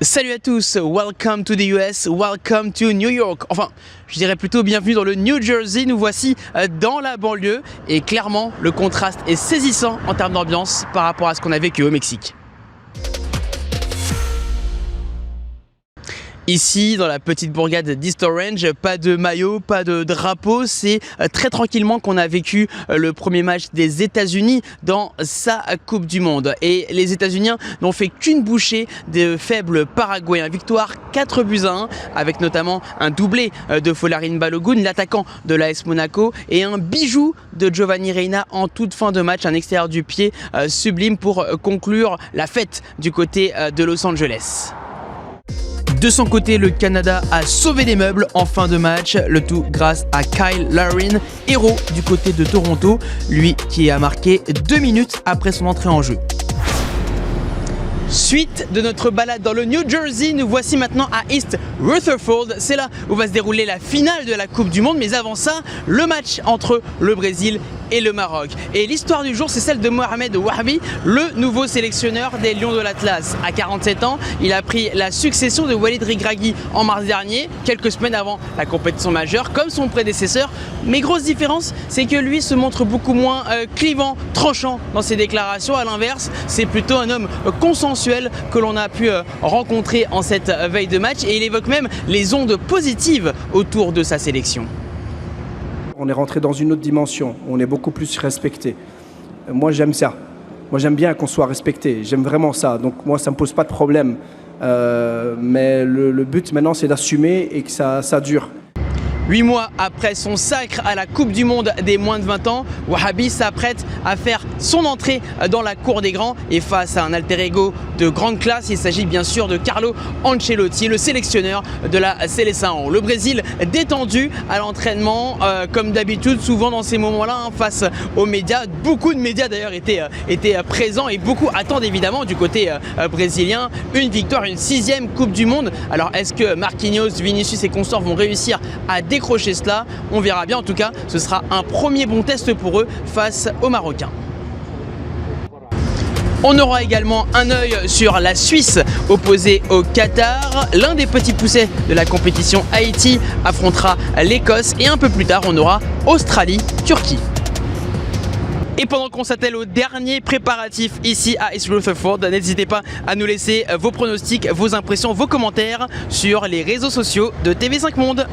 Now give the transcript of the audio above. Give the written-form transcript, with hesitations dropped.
Salut à tous, welcome to the US, welcome to New York. Enfin, je dirais plutôt bienvenue dans le New Jersey. Nous voici dans la banlieue et clairement le contraste est saisissant en termes d'ambiance par rapport à ce qu'on a vécu au Mexique. Ici, dans la petite bourgade d'East Orange, pas de maillot, pas de drapeau. C'est très tranquillement qu'on a vécu le premier match des États-Unis dans sa Coupe du Monde. Et les États-Unis n'ont fait qu'une bouchée de faibles Paraguayens. Victoire 4-1 avec notamment un doublé de Folarin Balogun, l'attaquant de l'AS Monaco, et un bijou de Giovanni Reyna en toute fin de match, un extérieur du pied sublime pour conclure la fête du côté de Los Angeles. De son côté, le Canada a sauvé les meubles en fin de match, le tout grâce à Kyle Larin, héros du côté de Toronto, lui qui a marqué 2 minutes après son entrée en jeu. Suite de notre balade dans le New Jersey, nous voici maintenant à East Rutherford. C'est là où va se dérouler la finale de la Coupe du Monde. Mais avant ça, le match entre le Brésil et le Maroc. Et l'histoire du jour, c'est celle de Mohamed Wahabi, le nouveau sélectionneur des Lions de l'Atlas. À 47 ans, il a pris la succession de Walid Regragui en mars dernier, quelques semaines avant la compétition majeure, comme son prédécesseur. Mais grosse différence, c'est que lui se montre beaucoup moins clivant, tranchant dans ses déclarations. À l'inverse, c'est plutôt un homme consensuel que l'on a pu rencontrer en cette veille de match, et il évoque même les ondes positives autour de sa sélection. On est rentré dans une autre dimension, on est beaucoup plus respecté. Moi j'aime ça, moi j'aime bien qu'on soit respecté, j'aime vraiment ça, donc moi ça ne me pose pas de problème. Mais le but maintenant c'est d'assumer et que ça dure. 8 mois après son sacre à la Coupe du Monde des moins de 20 ans, Wahabi s'apprête à faire son entrée dans la cour des grands et face à un alter ego de grande classe. Il s'agit bien sûr de Carlo Ancelotti, le sélectionneur de la Seleção. Le Brésil détendu à l'entraînement, comme d'habitude, souvent dans ces moments-là, face aux médias. Beaucoup de médias d'ailleurs étaient présents et beaucoup attendent évidemment du côté brésilien une victoire, une 6e Coupe du Monde. Alors est-ce que Marquinhos, Vinicius et consorts vont réussir à décrocher cela? On verra bien. En tout cas, ce sera un premier bon test pour eux face aux Marocains. On aura également un œil sur la Suisse opposée au Qatar. L'un des petits poussets de la compétition, Haïti, affrontera l'Écosse. Et un peu plus tard, on aura Australie-Turquie. Et pendant qu'on s'attelle au dernier préparatif ici à East Rutherford, n'hésitez pas à nous laisser vos pronostics, vos impressions, vos commentaires sur les réseaux sociaux de TV5 Monde.